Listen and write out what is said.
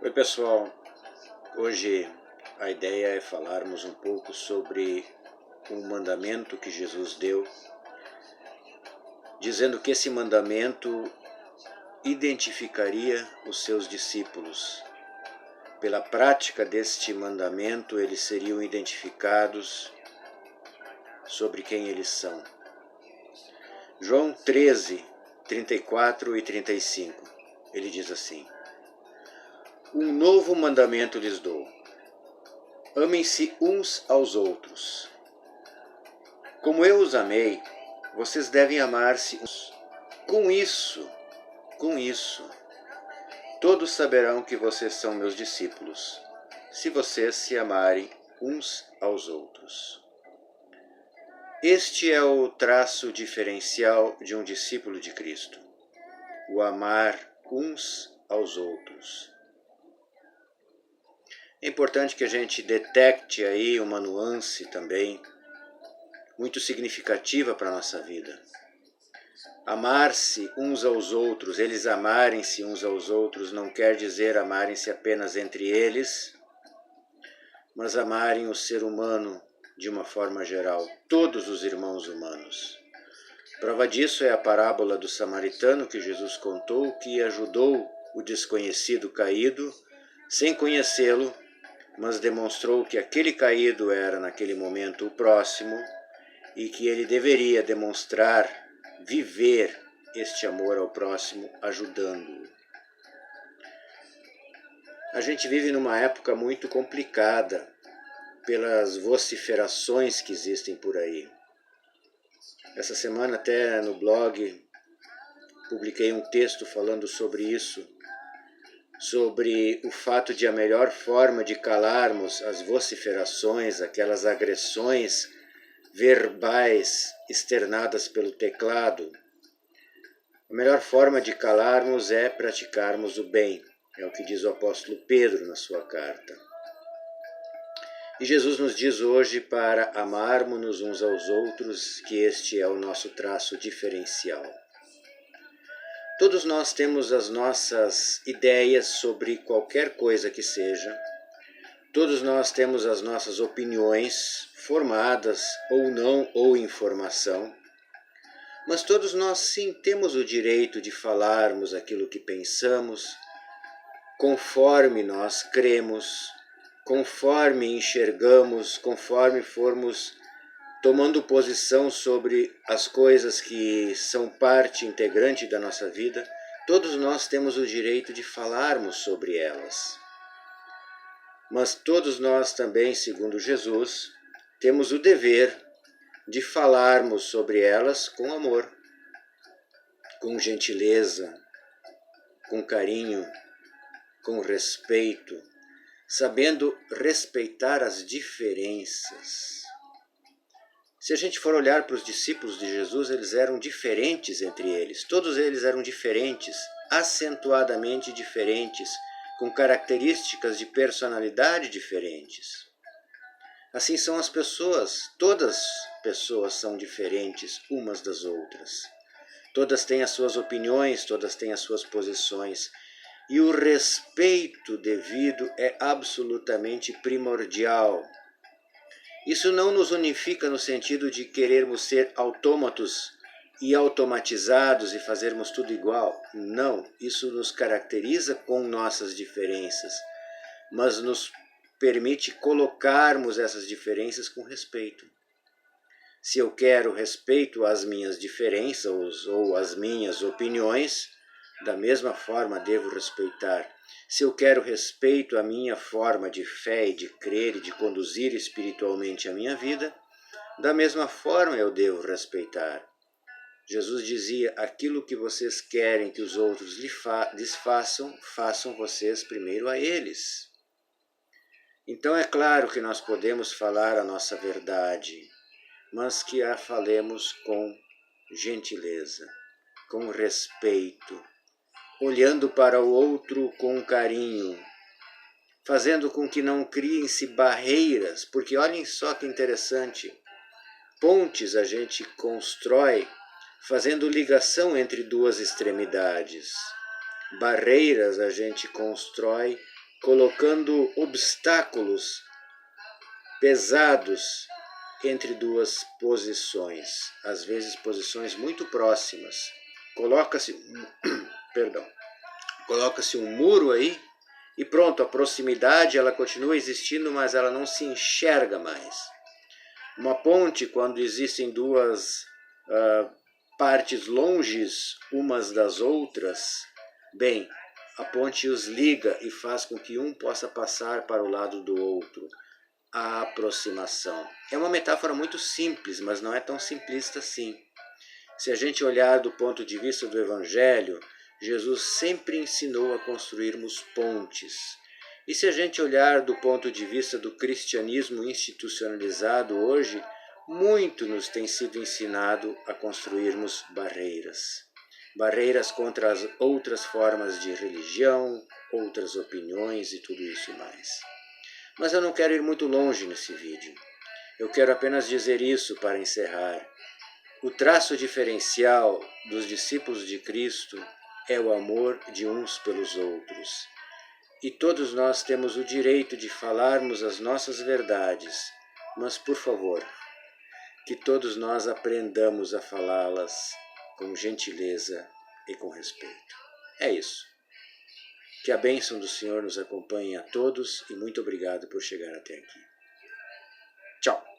Oi pessoal, hoje a ideia é falarmos um pouco sobre um mandamento que Jesus deu, dizendo que esse mandamento identificaria os seus discípulos. Pela prática deste mandamento, eles seriam identificados sobre quem eles são. João 13, 34 e 35, ele diz assim: Um novo mandamento lhes dou. Amem-se uns aos outros. Como eu os amei, vocês devem amar-se uns. Com isso, todos saberão que vocês são meus discípulos, se vocês se amarem uns aos outros. Este é o traço diferencial de um discípulo de Cristo, o amar uns aos outros. É importante que a gente detecte aí uma nuance também, muito significativa para a nossa vida. Amar-se uns aos outros, eles amarem-se uns aos outros, não quer dizer amarem-se apenas entre eles, mas amarem o ser humano de uma forma geral, todos os irmãos humanos. Prova disso é a parábola do samaritano que Jesus contou, que ajudou o desconhecido caído, sem conhecê-lo, mas demonstrou que aquele caído era naquele momento o próximo e que ele deveria demonstrar, viver este amor ao próximo, ajudando-o. A gente vive numa época muito complicada pelas vociferações que existem por aí. Essa semana até no blog publiquei um texto falando sobre isso, sobre o fato de a melhor forma de calarmos as vociferações, aquelas agressões verbais externadas pelo teclado, a melhor forma de calarmos é praticarmos o bem, é o que diz o apóstolo Pedro na sua carta. E Jesus nos diz hoje para amarmos-nos uns aos outros, que este é o nosso traço diferencial. Todos nós temos as nossas ideias sobre qualquer coisa que seja, todos nós temos as nossas opiniões, formadas ou não, ou informação, mas todos nós sim temos o direito de falarmos aquilo que pensamos, conforme nós cremos, conforme enxergamos, conforme formos tomando posição sobre as coisas que são parte integrante da nossa vida, todos nós temos o direito de falarmos sobre elas. Mas todos nós também, segundo Jesus, temos o dever de falarmos sobre elas com amor, com gentileza, com carinho, com respeito, sabendo respeitar as diferenças. Se a gente for olhar para os discípulos de Jesus, eles eram diferentes entre eles. Todos eles eram diferentes, acentuadamente diferentes, com características de personalidade diferentes. Assim são as pessoas, todas as pessoas são diferentes umas das outras. Todas têm as suas opiniões, todas têm as suas posições. E o respeito devido é absolutamente primordial. Isso não nos unifica no sentido de querermos ser autômatos e automatizados e fazermos tudo igual. Não, isso nos caracteriza com nossas diferenças, mas nos permite colocarmos essas diferenças com respeito. Se eu quero respeito às minhas diferenças ou às minhas opiniões, da mesma forma devo respeitar. Se eu quero respeito à minha forma de fé e de crer e de conduzir espiritualmente a minha vida, da mesma forma eu devo respeitar. Jesus dizia: aquilo que vocês querem que os outros lhes façam, façam vocês primeiro a eles. Então é claro que nós podemos falar a nossa verdade, mas que a falemos com gentileza, com respeito, olhando para o outro com carinho, fazendo com que não criem-se barreiras, porque olhem só que interessante, pontes a gente constrói fazendo ligação entre duas extremidades, barreiras a gente constrói colocando obstáculos pesados entre duas posições, às vezes posições muito próximas. Coloca-se, perdão, coloca-se um muro aí e pronto, a proximidade ela continua existindo, mas ela não se enxerga mais. Uma ponte, quando existem duas partes longes umas das outras, bem, a ponte os liga e faz com que um possa passar para o lado do outro. A aproximação. É uma metáfora muito simples, mas não é tão simplista assim. Se a gente olhar do ponto de vista do Evangelho, Jesus sempre ensinou a construirmos pontes. E se a gente olhar do ponto de vista do cristianismo institucionalizado hoje, muito nos tem sido ensinado a construirmos barreiras. Barreiras contra as outras formas de religião, outras opiniões e tudo isso mais. Mas eu não quero ir muito longe nesse vídeo. Eu quero apenas dizer isso para encerrar. O traço diferencial dos discípulos de Cristo é o amor de uns pelos outros. E todos nós temos o direito de falarmos as nossas verdades, mas, por favor, que todos nós aprendamos a falá-las com gentileza e com respeito. É isso. Que a bênção do Senhor nos acompanhe a todos e muito obrigado por chegar até aqui. Tchau!